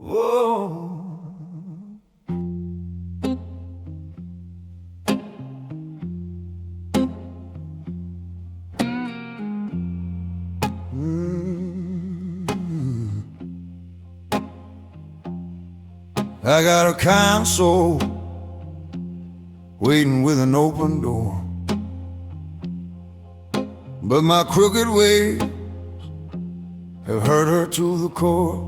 Whoa. I got a kind soul waiting with an open door, but my crooked ways have hurt her to the core.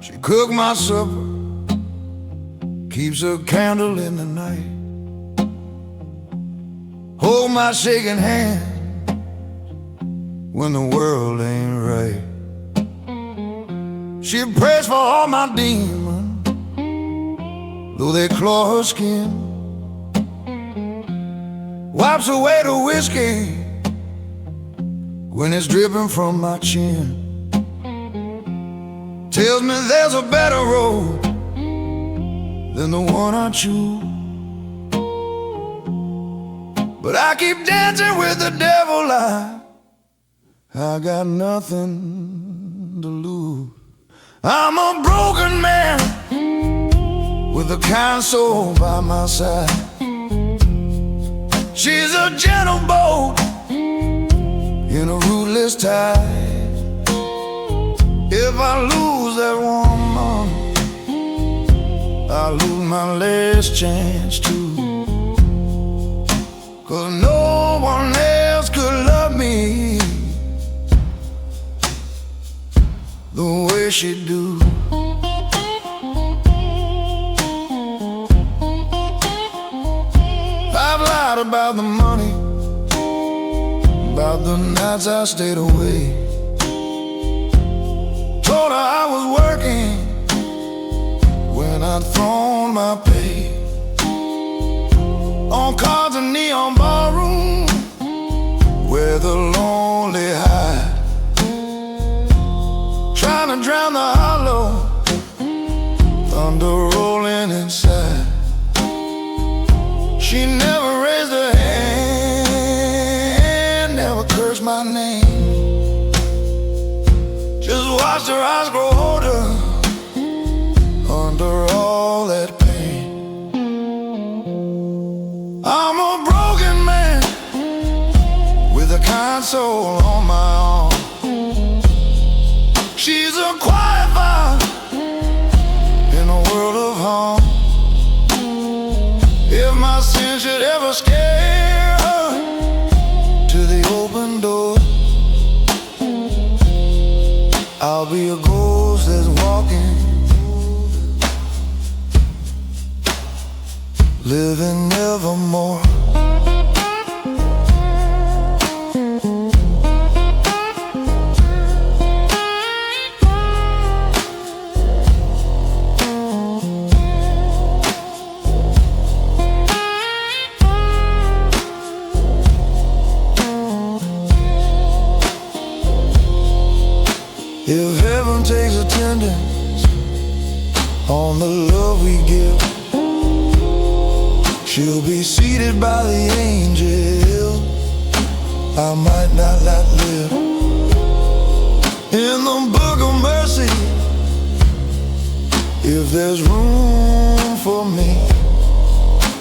She cooked my supper, keeps a candle in the night, hold my shaking hand when the world ain't right. She prays for all my demons, though they claw her skin, wipes away the whiskey when it's dripping from my chin, tells me there's a better road than the one I choose. But I keep dancing with the devil I got nothing to lose. I'm a broken man with a kind soul by my side. She's a gentle boat in a rootless tide. If I lose that woman, I lose my last chance too. 'Cause no one else could love me the way she do. I've lied about the money, about the nights I stayed away, told her I was working when I'd thrown my pay on cards and neon ballroom where the lonely hide, trying to drown the hollow thunder rolling inside. She never raised her hand, never cursed my name, just watched her eyes grow older under all that pain. I'm a broken man with a kind soul on my arm. She's a quiet fire in a world of harm. If my sin should ever scare her to the open door, I'll be a ghost that's walking, living nevermore. If heaven takes attendance on the love we give, she'll be seated by the angel I might not live. In the book of mercy, if there's room for me,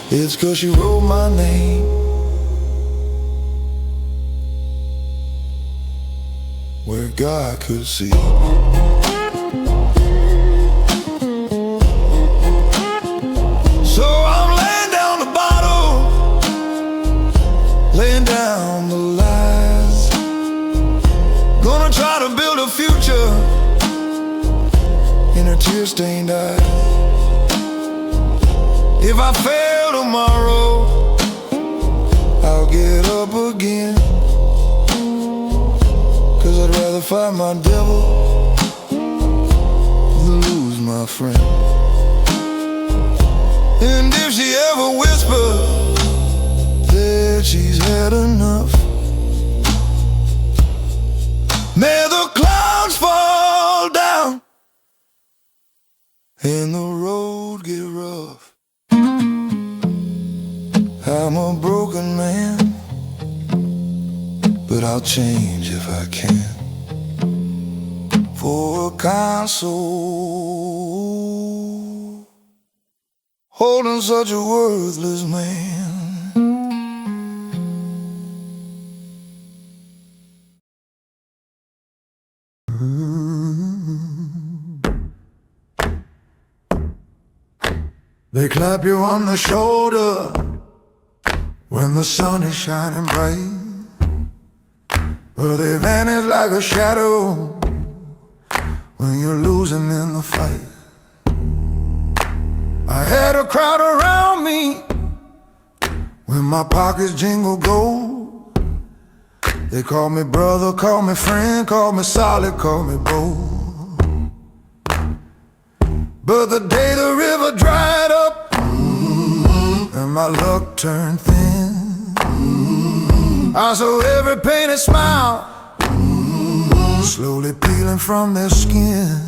it's 'cause she wrote my name where God could see. So I'm laying down the bottle, laying down the lies, gonna try to build a future in her tear-stained eyes. If I fail tomorrow, I'll get up again, 'cause I'd rather fight my devil than lose my friend. And if she ever whispers that she's had enough, may the clouds fall down and the road get rough. I'm a broken man, but I'll change if I can. for a kind soul, holding such a worthless man. They clap you on the shoulder when the sun is shining bright, but they vanish like a shadow when you're losing in the fight. I had a crowd around me when my pockets jingle gold. They call me brother, call me friend, call me solid, call me bold. But the day the river dried up and my luck turned thin, I saw every painted smile slowly peeling from their skin.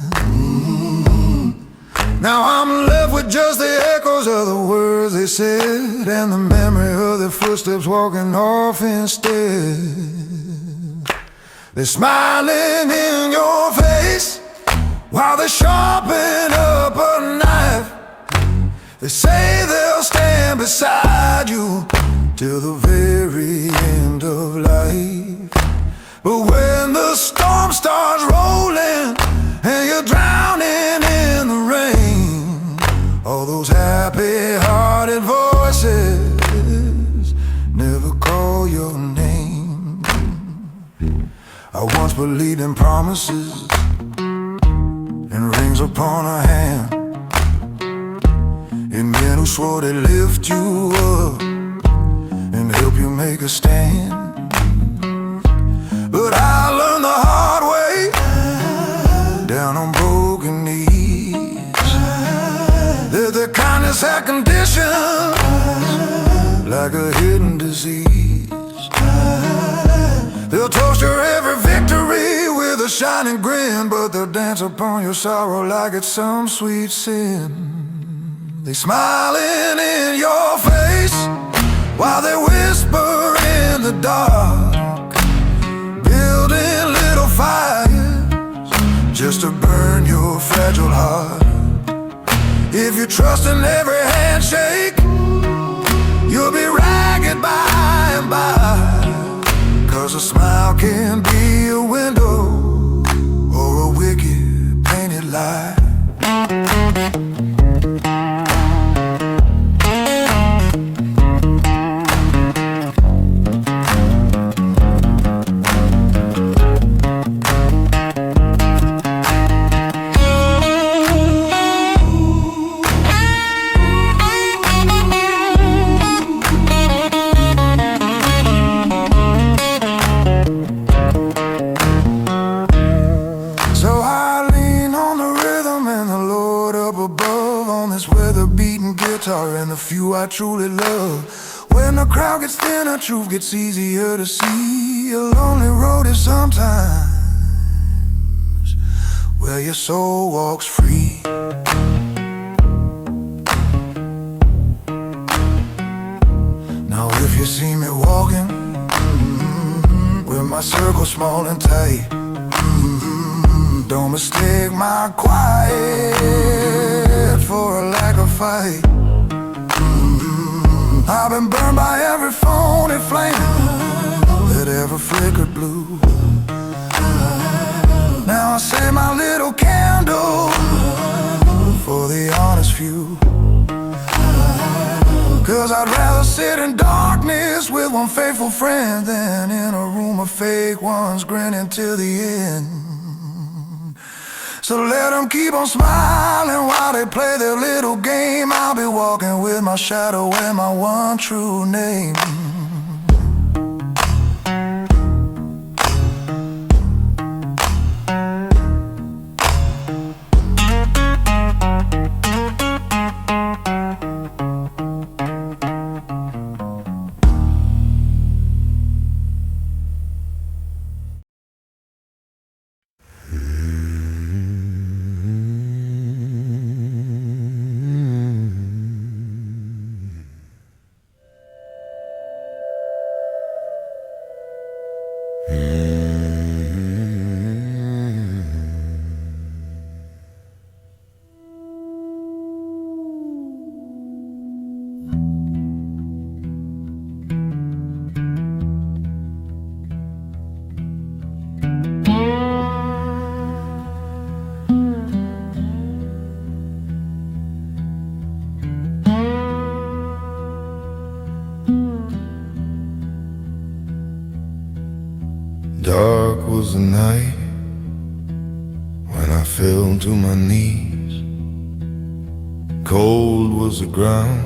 Now I'm left with just the echoes of the words they said, and the memory of their footsteps walking off instead. They're smiling in your face while they sharpen up a knife. They say they'll stand beside you till the very end of life. But when the storm starts rolling and you're drowning in the rain, all those happy-hearted voices never call your name. I once believed in promises and rings upon a hand, in men who swore they'd lift you up and help you make a stand. But I learned the hard way, down on broken knees, that their kindness had conditions like a hidden disease. They'll toast your every victory with a shining grin, but they'll dance upon your sorrow like it's some sweet sin. They smiling in your face while they whisper in the dark, building little fires just to burn your fragile heart. If you trust in every handshake, you'll be ragged by and by, 'cause a smile can be a window or a wicked painted lie. And the few I truly love. When the crowd gets thinner, truth gets easier to see. A lonely road is sometimes where your soul walks free. Now if you see me walking with my circle small and tight, don't mistake my quiet for a lack of fight. I've been burned by every phony flame that ever flickered blue. Now I say my little candle for the honest few, 'cause I'd rather sit in darkness with one faithful friend than in a room of fake ones grinning till the end. So let them keep on smiling while they play their little game. I'll be walking with my shadow and my one true name. fell to my knees. Cold was the ground,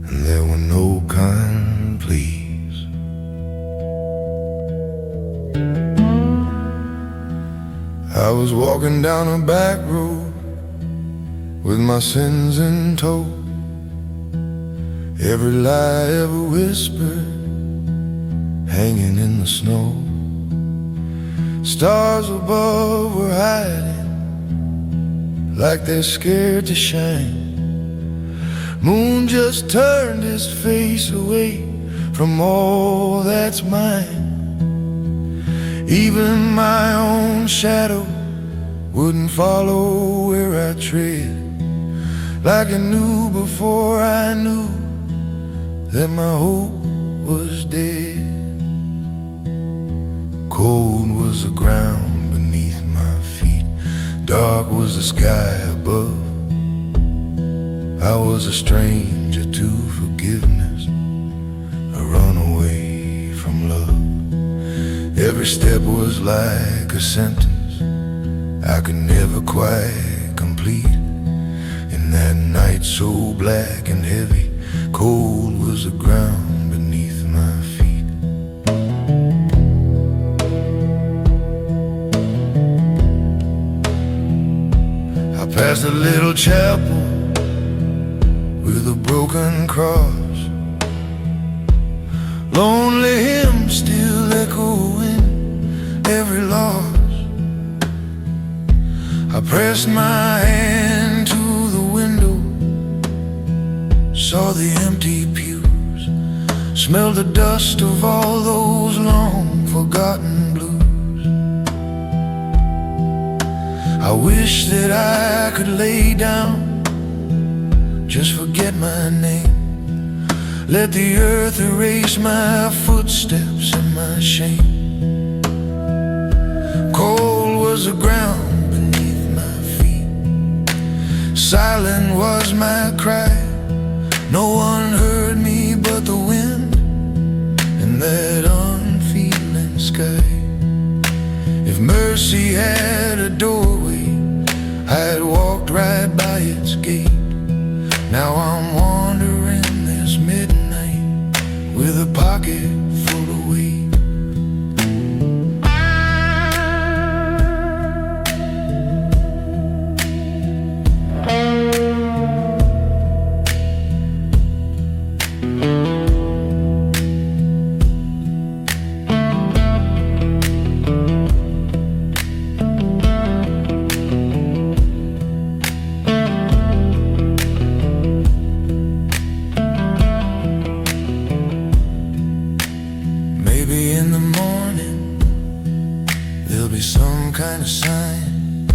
and there were no kind pleas. I was walking down a back road with my sins in tow. Every lie ever whispered hanging in the snow. Stars above were hiding like they're scared to shine. Moon just turned his face away from all that's mine. Even my own shadow wouldn't follow where I tread, like I knew before I knew that my hope was dead. Cold was the ground beneath my feet, dark was the sky above. I was a stranger to forgiveness, a runaway from love. Every step was like a sentence I could never quite complete. In that night so black and heavy, cold was the ground beneath my feet. I passed a little chapel with a broken cross, lonely hymns still echoing every loss. I pressed my hand to the window, saw the empty pews, smelled the dust of all those long forgotten blues. I wish that I could lay down, just forget my name, let the earth erase my footsteps and my shame. Cold was the ground beneath my feet, silent was my cry. No one heard me but the wind and that unfeeling sky. If mercy had a doorway, I'd walked right by its gate. Now I'm wandering this midnight with a pocket full of weight. Maybe in the morning there'll be some kind of sign,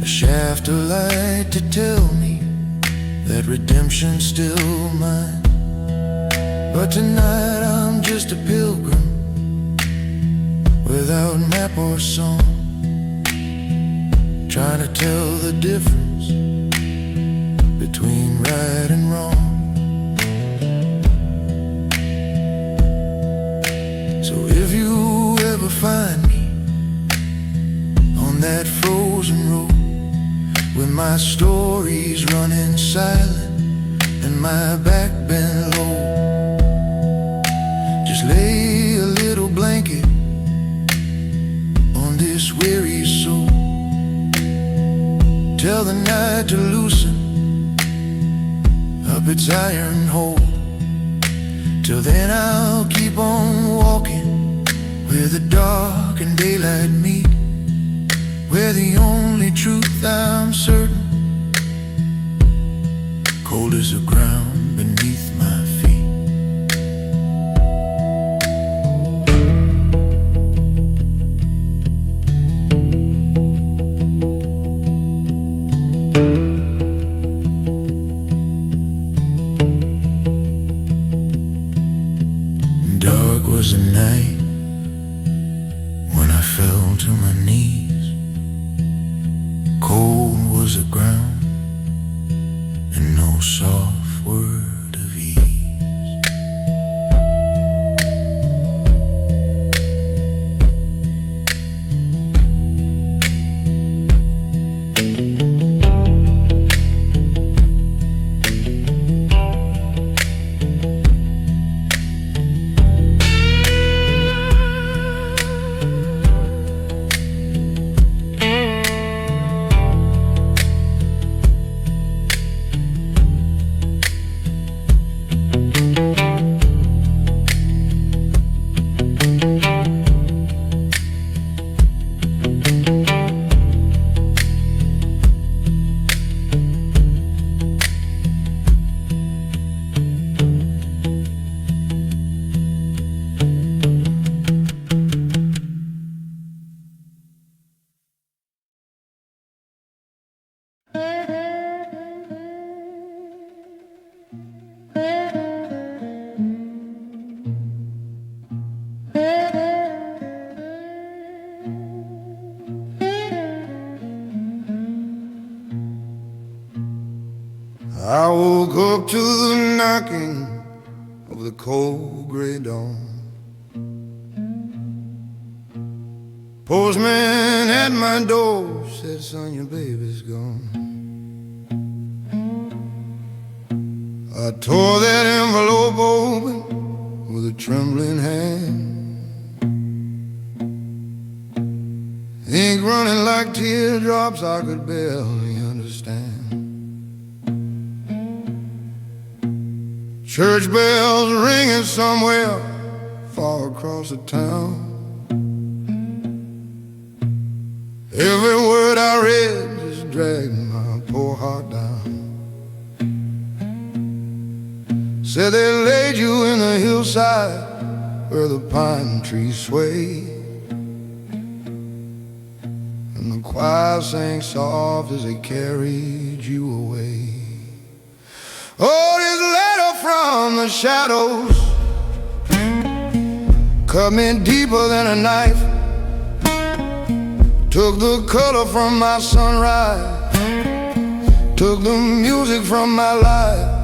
a shaft of light to tell me that redemption's still mine. But tonight I'm just a pilgrim without map or song, trying to tell the difference between right and wrong. So if you ever find me on that frozen road, with my stories running silent and my back bent low, just lay a little blanket on this weary soul. Tell the night to loosen up its iron hold. Till then I'll keep on walking where the dark and daylight meet, where the only truth I'm certain, cold as the ground beneath my feet. Dark was the night when I fell to my knees. I woke up to the knocking of the cold gray dawn. Postman at my door said, son, your baby's gone. I tore that envelope open with a trembling hand, ink running like teardrops I could barely understand. Church bells ringing somewhere far across the town. Every word I read just dragged my poor heart down. Said they laid you in the hillside where the pine trees sway, and the choir sang soft as they carried you away. Oh, this letter from the shadows cut me deeper than a knife, took the color from my sunrise, took the music from my life.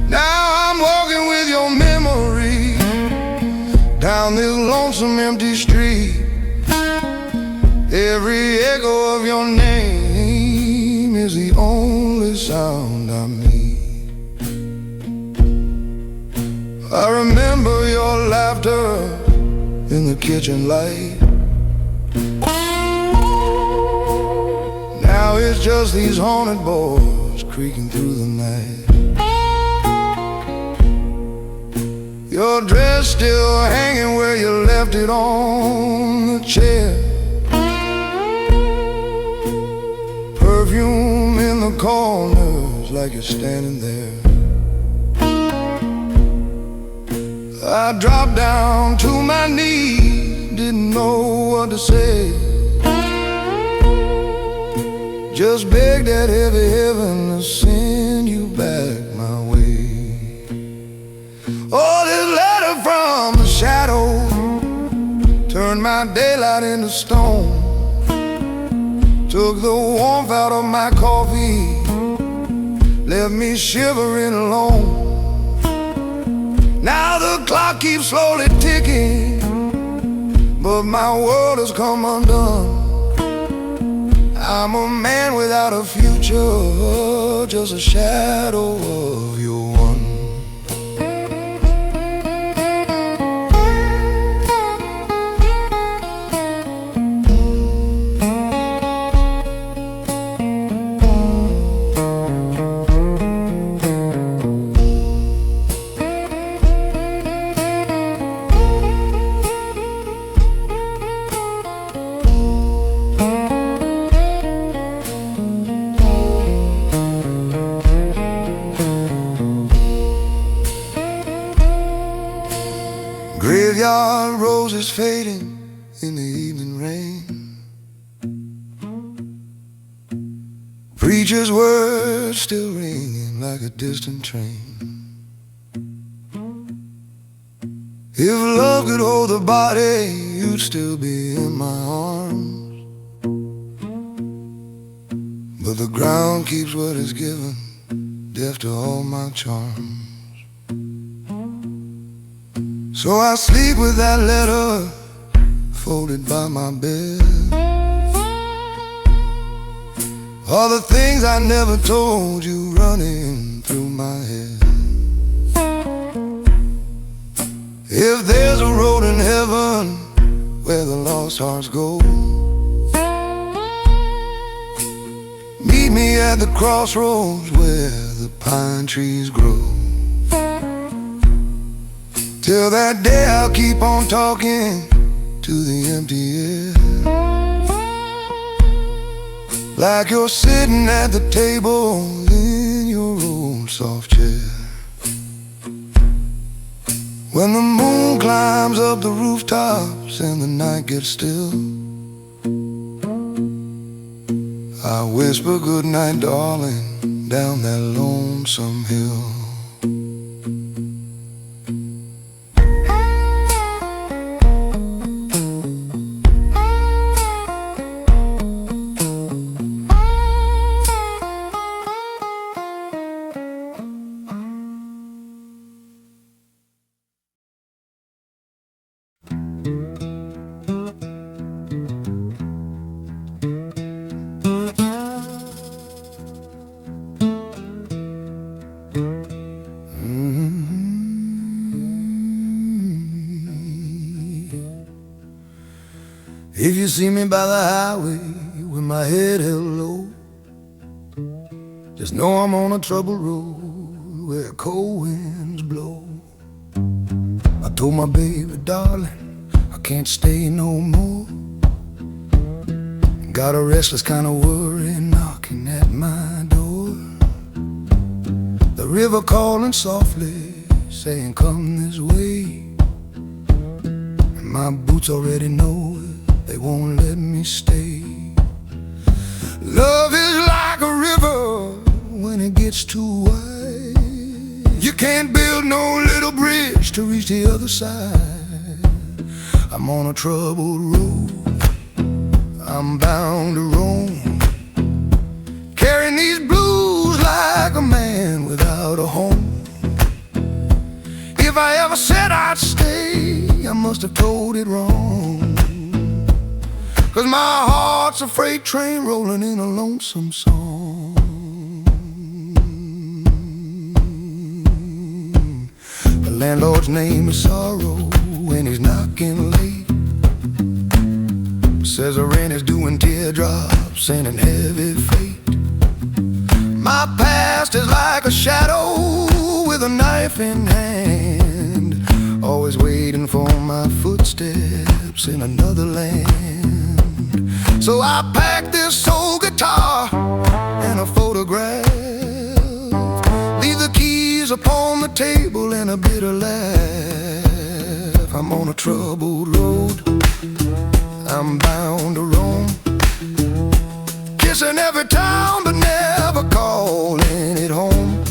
Now I'm walking with your memory down this lonesome empty street. Every echo of your name is the only sound I need. I remember your laughter in the kitchen light. Now it's just these haunted boards creaking through the night. Your dress still hanging where you left it on the chair. Perfume in the corners like you're standing there. I dropped down to my knees, didn't know what to say. Just begged that heavy heaven to send you back my way. Oh, this letter from the shadow turned my daylight into stone, took the warmth out of my coffee, left me shivering alone. Now the clock keeps slowly ticking, but my world has come undone. I'm a man without a future, just a shadow of your one. Graveyard roses fading in the evening rain, preacher's words still ringing like a distant train. If love could hold the body, you'd still be in my arms, but the ground keeps what is given, deaf to all my charms. So I sleep with that letter folded by my bed. All the things I never told you running through my head. If there's a road in heaven where the lost hearts go, meet me at the crossroads where the pine trees grow. Till that day I'll keep on talking to the empty air, like you're sitting at the table in your old soft chair. When the moon climbs up the rooftops and the night gets still, I whisper goodnight, darling, down that lonesome hill. see me by the highway with my head held low, just know I'm on a troubled road where cold winds blow. I told my baby, darling, I can't stay no more. Got a restless kind of worry knocking at my door. The river calling softly, saying come this way. And my boots already know it, they won't let me stay. Love is like a river when it gets too wide. You can't build no little bridge to reach the other side. I'm on a troubled road, I'm bound to roam, carrying these blues like a man without a home. If I ever said I'd stay, I must have told it wrong, 'cause my heart's a freight train rolling in a lonesome song. The landlord's name is Sorrow when he's knocking late. Says the rent is due in teardrops and in heavy fate. My past is like a shadow with a knife in hand, always waiting for my footsteps in another land. So I packed this old guitar and a photograph, leave the keys upon the table and a bitter laugh. I'm on a troubled road, I'm bound to roam, kissing every town but never calling it home.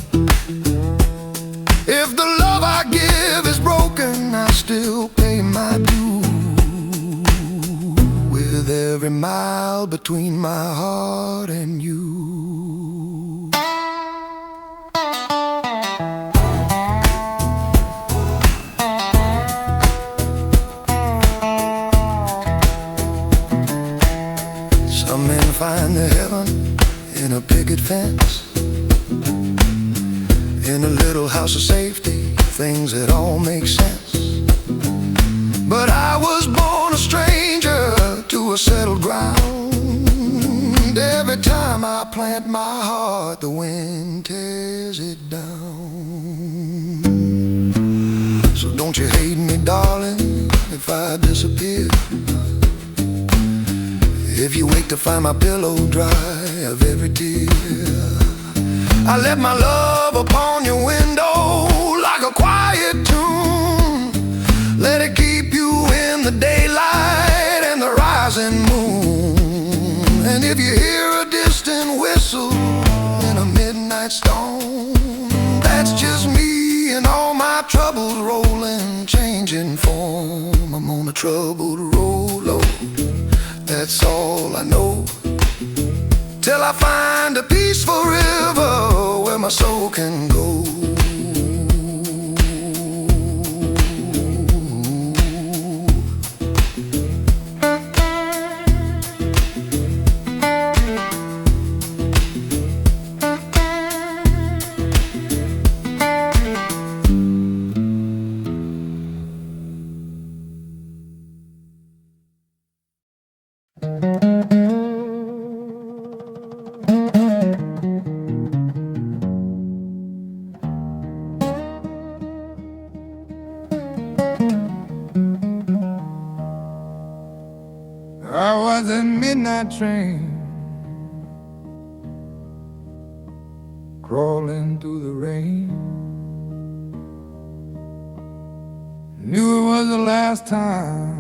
If the love I give is broken, I still pay my due, with every mile between my heart and you. Some men find their heaven in a picket fence, in a little house of safety, things that all make sense. But I was born a stranger to a settled ground. Every time I plant my heart, the wind tears it down. So don't you hate me, darling, if I disappear. If you wake to find my pillow dry of every tear, I let my love upon your window like a quiet tune. Let it keep you in the daylight and the rising moon. And if you hear a distant whistle in a midnight storm, that's just me and all my troubles rolling, changing form. I'm on a troubled road, Lord, that's all I know, till I find a peaceful river where my soul can go. I was a midnight train crawling through the rain. Knew it was the last time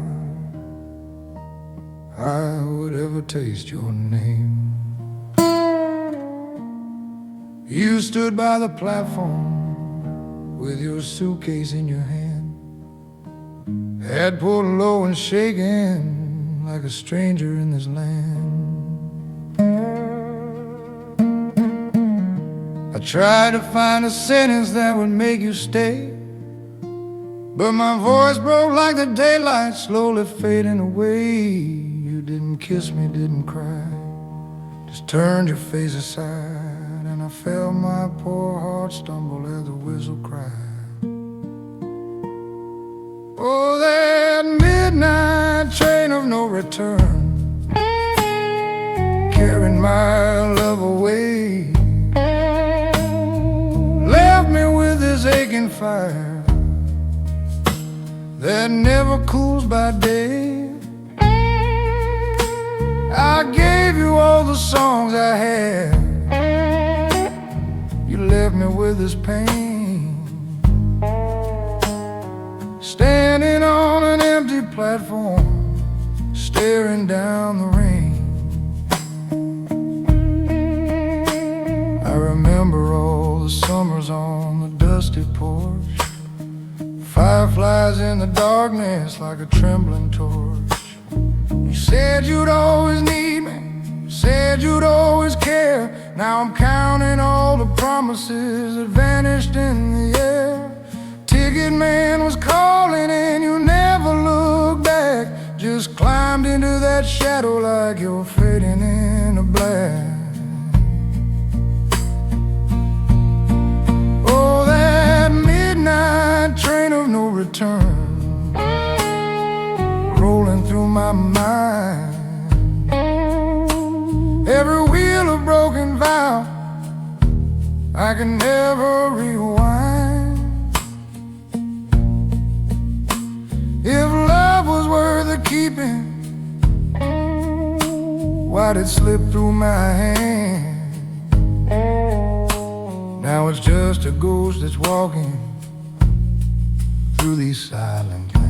I would ever taste your name. You stood by the platform with your suitcase in your hand, head pulled low and shaking like a stranger in this land. I tried to find a sentence that would make you stay, but my voice broke like the daylight slowly fading away. You didn't kiss me, didn't cry, just turned your face aside, and I felt my poor heart stumble as the whistle cried. Oh, that midnight train of no return fire that never cools by day. I gave you all the songs I had. You left me with this pain, standing on an empty platform, staring down the rain. I remember all the summers on the dusty porch, fireflies in the darkness like a trembling torch. You said you'd always need me, you said you'd always care. Now I'm counting all the promises that vanished in the air. Ticket man was calling and you never looked back, just climbed into that shadow like you're fading into black. Oh, that midnight train of no return, rolling through my mind. Every wheel a broken vow, I can never rewind. If love was worth the keeping, why'd it slip through my hand? Now it's just a ghost that's walking through these silent lands.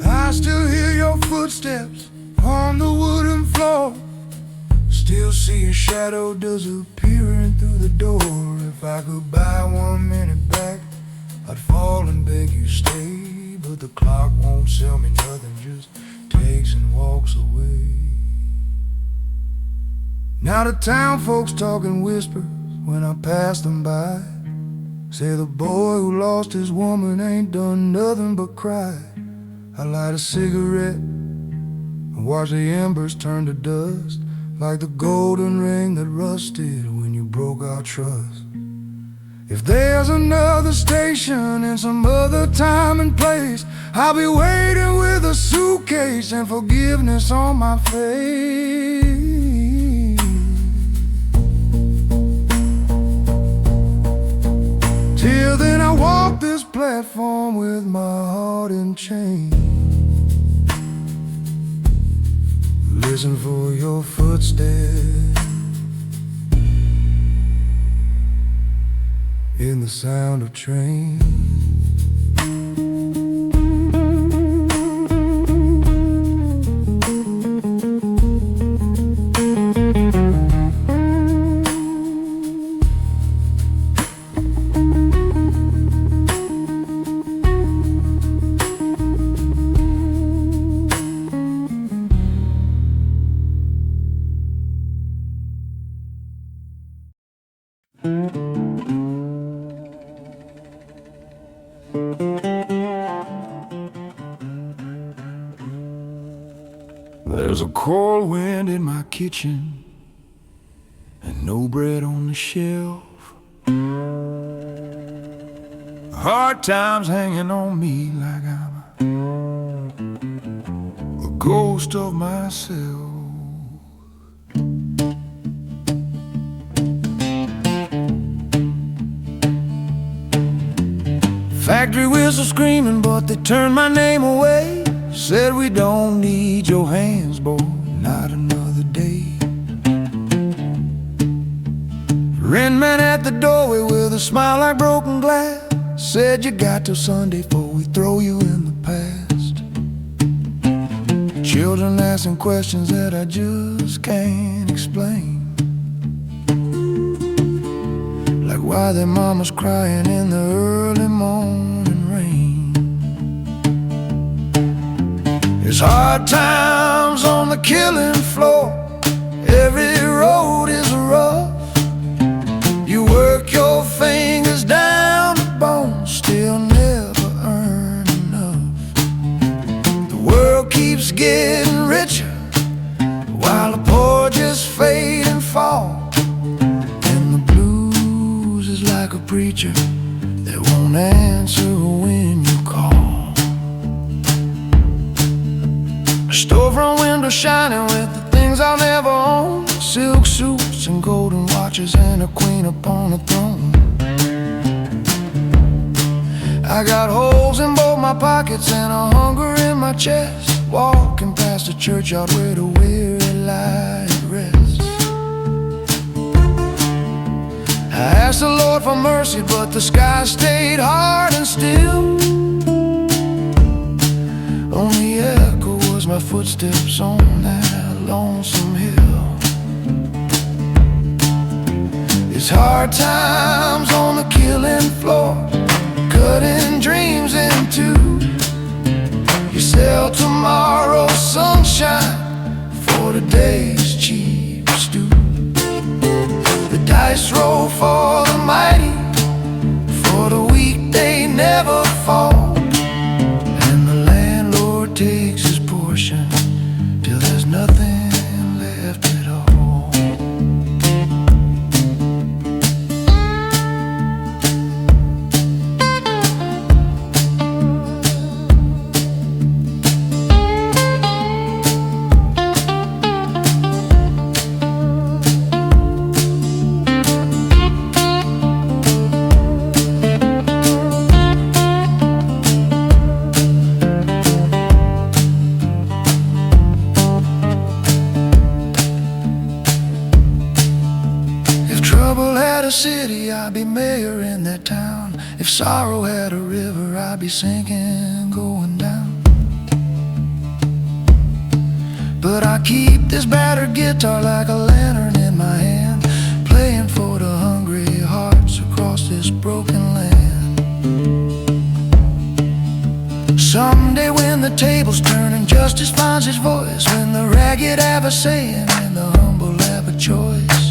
I still hear your footsteps on the wooden floor, still see your shadow disappearing through the door. If I could buy 1 minute back, I'd fall and beg you stay, but the clock won't sell me nothing, just takes and walks away. Now the town folks talk in whispers when I pass them by, say the boy who lost his woman ain't done nothing but cry. I light a cigarette and watch the embers turn to dust, like the golden ring that rusted when you broke our trust. If there's another station in some other time and place, I'll be waiting with a suitcase and forgiveness on my face. Till then I walk this platform with my heart in chains, listen for your footsteps in the sound of trains. There's a cold wind in my kitchen and no bread on the shelf. Hard times hanging on me like I'm a ghost of myself. Factory whistle screaming, but they turned my name away. Said we don't need your hands, boy, not another day. Rent man at the doorway with a smile like broken glass, said you got till Sunday before we throw you in the past. Children asking questions that I just can't explain, like why their mama's crying in the early morning rain. It's hard times on the killing floor. Every road is rough. You work your fingers down to bone, still never earn enough. The world keeps getting richer while the poor just fade and fall. And the blues is like a preacher that won't answer when you call. A storefront window shining with the things I'll never own, silk suits and golden watches and a queen upon a throne. I got holes in both my pockets and a hunger in my chest, walking past the churchyard where the weary lie at rest. I asked the Lord for mercy, but the sky stayed hard and still. Only echo was my footsteps on that lonesome hill. It's hard times on the killing floor, cutting dreams in two. You sell tomorrow's sunshine for today's cheap stew. The dice roll for the mighty, for the weak they never fall. And the landlord takes his portion till there's nothing left at all. A city, I'd be mayor in that town. If sorrow had a river, I'd be sinking, going down. But I keep this battered guitar like a lantern in my hand, playing for the hungry hearts across this broken land. Someday when the tables turn and justice finds its voice, when the ragged have a saying and the humble have a choice,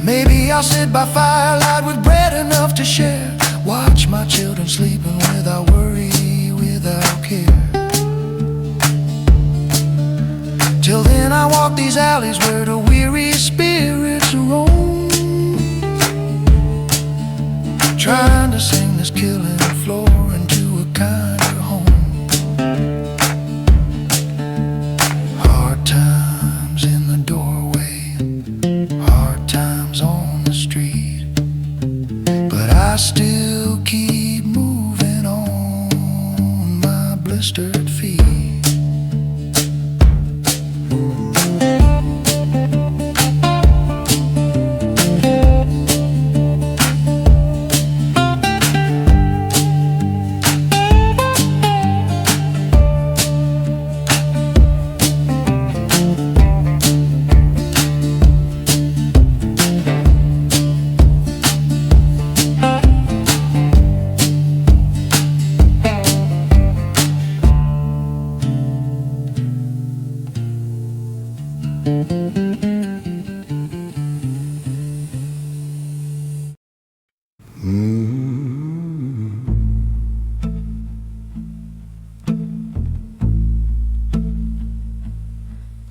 maybe I'll sit by firelight with bread enough to share, watch my children sleeping without worry, without care. Till then I walk these alleys where the weary spirits roam, trying to sing this killing floor into a kinder home. Hard times in the doorway, hard times on the street, but I still keep moving on my blistered feet.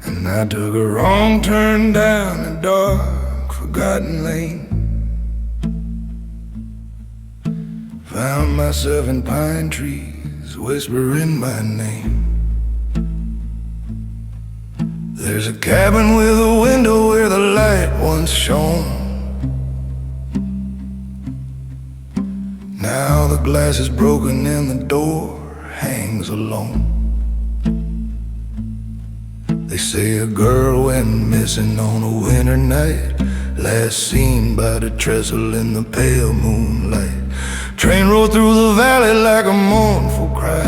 And I took a wrong turn down a dark, forgotten lane. Found myself in pine trees, whispering my name. There's a cabin with a window where the light once shone. Now the glass is broken and the door hangs alone. They say a girl went missing on a winter night, last seen by the trestle in the pale moonlight. Train rolled through the valley like a mournful cry,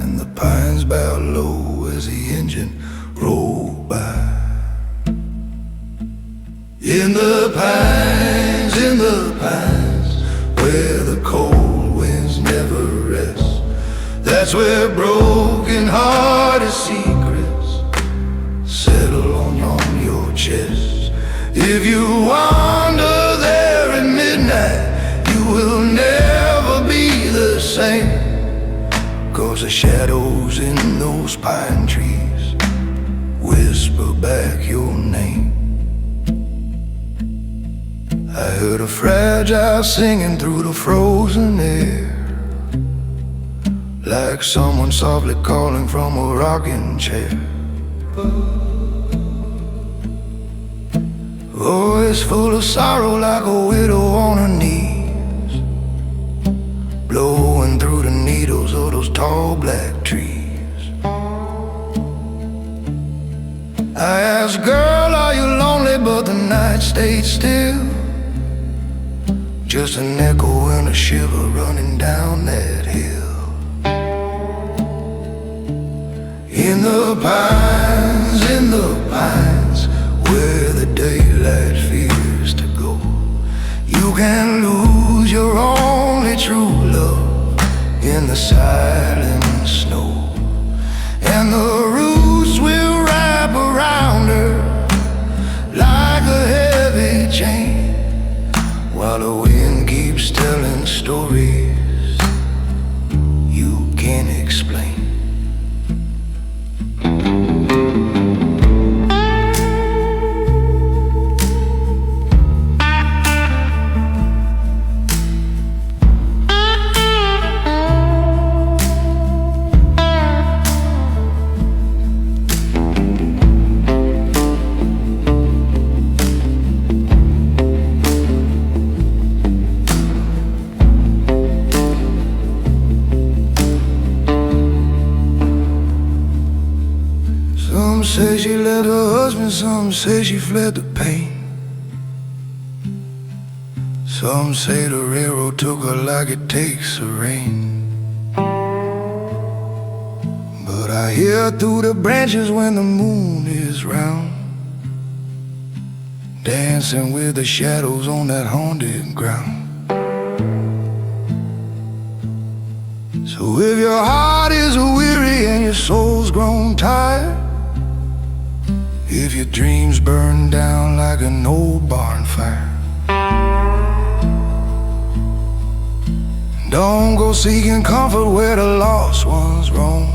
and the pines bowed low as the engine rolled by. In the pines, where the cold winds never rest, That's where broken-hearted secrets settle on your chest. If you wander there at midnight, you will never be the same, 'cause the shadows in those pine trees whisper back your name. I heard a fragile singing through the frozen air, like someone softly calling from a rocking chair. Voice full of sorrow like a widow on her knees, blowing through the needles of those tall black trees. I asked, girl, are you lonely? But the night stayed still, just an echo and a shiver running down that hill. In the pines, where the daylight fears to go, you can lose your only true love in the silent snow. And the roots will wrap around her like a heavy chain, while the wind keeps telling stories you can't explain. Some say she left her husband, some say she fled the pain. Some say the railroad took her like it takes the rain. But I hear through the branches when the moon is round, dancing with the shadows on that haunted ground. So if your heart is weary and your soul's grown tired, if your dreams burn down like an old barn fire, don't go seeking comfort where the lost ones roam,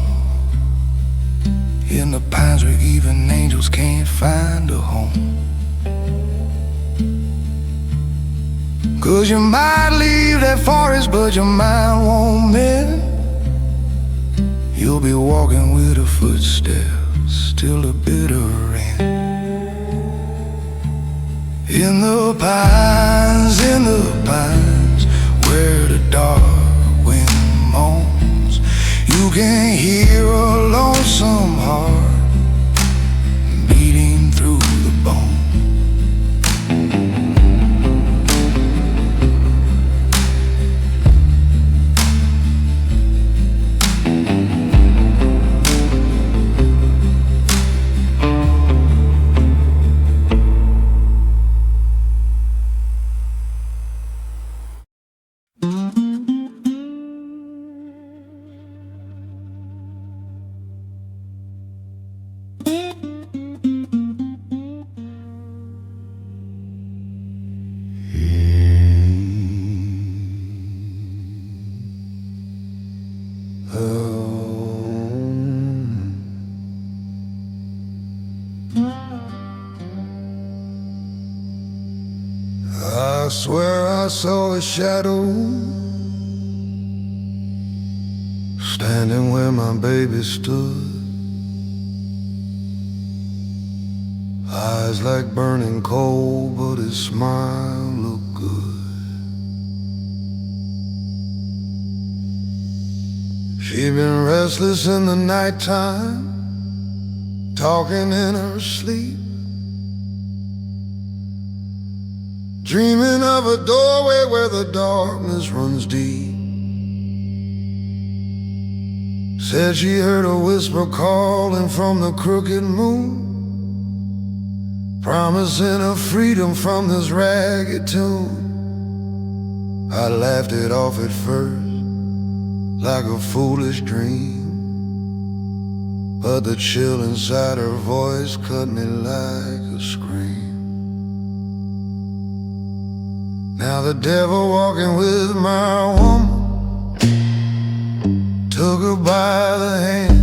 in the pines where even angels can't find a home. 'Cause you might leave that forest, but your mind won't mend. You'll be walking with a footsteps till the bitter end. In the pines, where the dark wind moans, you can hear a lonesome heart beating through the bone. I swear I saw a shadow standing where my baby stood, eyes like burning coal, but his smile looked good. She'd been restless in the nighttime, talking in her sleep, dreaming of a doorway where the darkness runs deep. Said she heard a whisper calling from the crooked moon, promising her freedom from this ragged tune. I laughed it off at first, like a foolish dream, but the chill inside her voice cut me like a scream. Now the devil walking with my woman took her by the hand,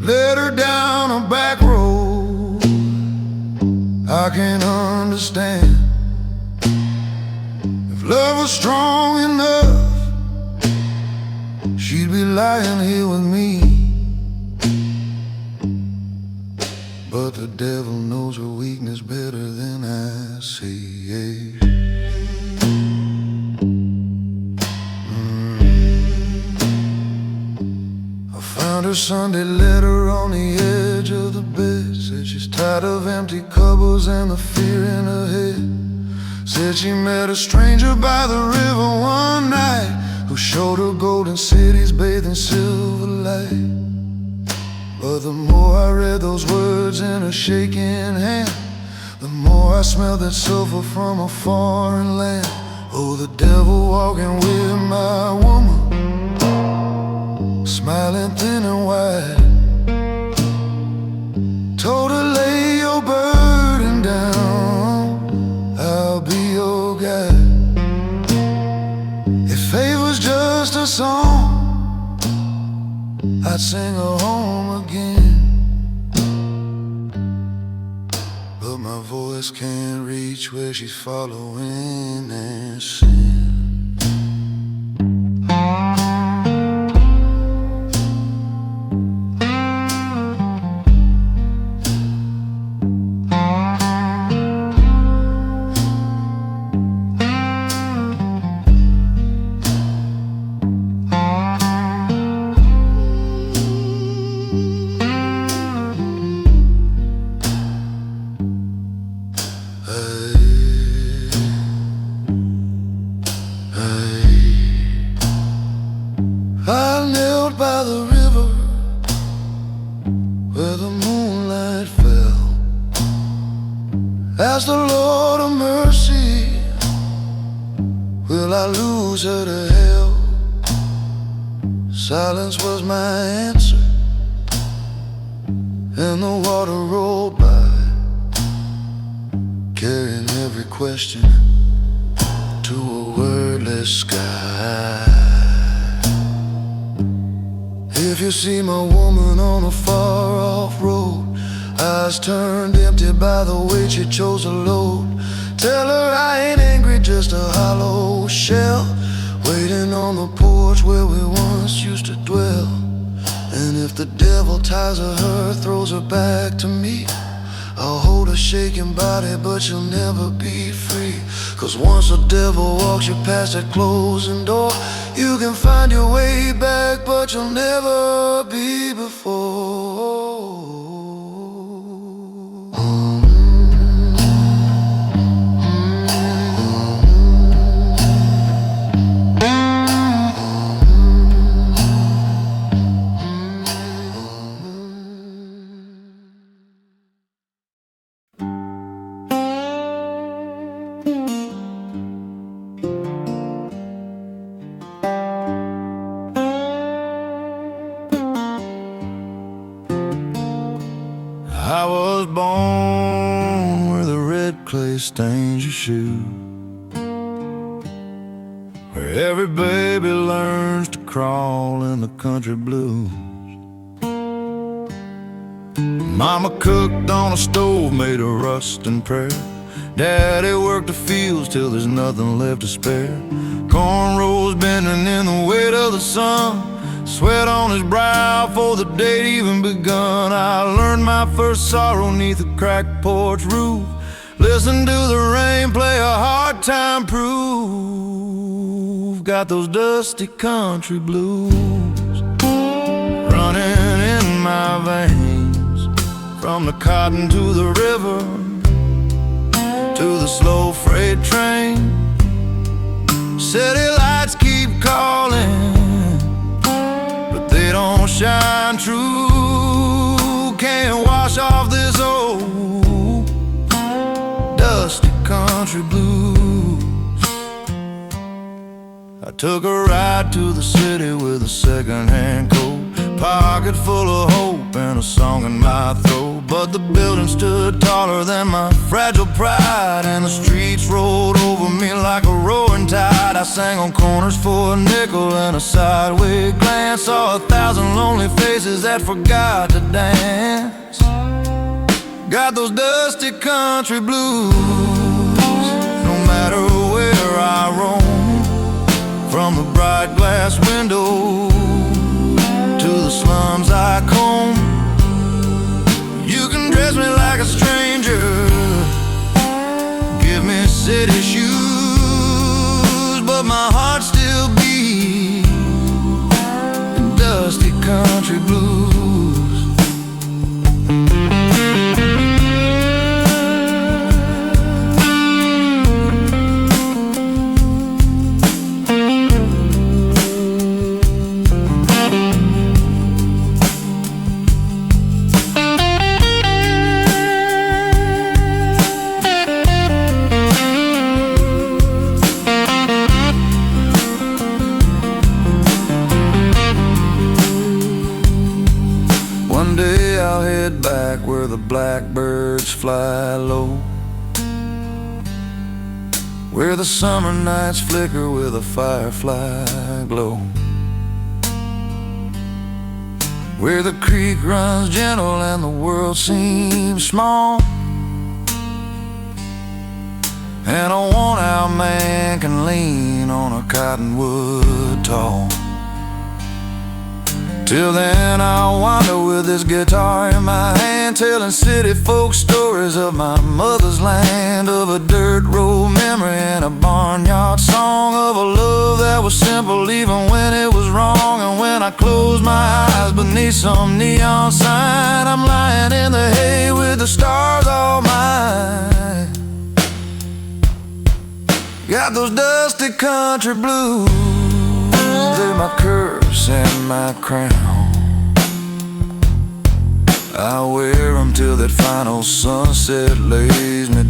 led her down a back road I can't understand. If love was strong enough, she'd be lying here with me. But the devil knows her weakness better than I see. I found her Sunday letter on the edge of the bed. Said she's tired of empty cupboards and the fear in her head. Said she met a stranger by the river one night who showed her golden cities bathed in silver light. But the more I read those words in her shaking hand, the more I smelled that sulfur from a foreign land. Oh, the devil walking with my woman, smiling thin and wide, told her lay your burden down, I'll be your guide. If faith was just a song, I'd sing her home again. But my voice can't reach where she's following and sin. I knelt by the river where the moonlight fell, asked the Lord of mercy, will I lose her to hell? Silence was my answer, and the water rolled by, carrying every question to a wordless sky. If you see my woman on a far-off road, eyes turned empty by the weight she chose to load, tell her I ain't angry, just a hollow shell, waiting on the porch where we once used to dwell. And if the devil ties her, throws her back to me, I'll hold her shaking body, but she'll never be free. 'Cause once the devil walks you past that closing door, you can find your way back, but you'll never be before. I was born where the red clay stains your shoe, where every baby learns to crawl in the country blues. Mama cooked on a stove made of rust and prayer. Daddy worked the fields till there's nothing left to spare. Cornrows bending in the weight of the sun, sweat on his brow before the date even begun. I learned my first sorrow neath a cracked porch roof, listen to the rain play a hard time proof. Got those dusty country blues running in my veins, from the cotton to the river to the slow freight train. City lights keep calling, they don't shine true. Can't wash off this old dusty country blues. I took a ride to the city with a second-hand coat, pocket full of hope and a song in my throat. But the building stood taller than my fragile pride, and the streets rolled over me like a roaring tide. I sang on corners for a nickel and a sideways glance, saw 1,000 lonely faces that forgot to dance. Got those dusty country blues, no matter where I roam, from the bright glass window to the slums I comb. You can dress me like a stranger, give me city shoes, but my heart still beats in dusty country blues. One day I'll head back where the blackbirds fly low, where the summer nights flicker with a firefly glow, where the creek runs gentle and the world seems small, and a worn-out man can lean on a cottonwood tall. Till then I'll wander with this guitar in my hand, telling city folk stories of my mother's land, of a dirt road memory and a barnyard song, of a love that was simple even when it was wrong. And when I close my eyes beneath some neon sign, I'm lying in the hay with the stars all mine. Got those dusty country blues, they're my curse and my crown. I wear them till that final sunset lays me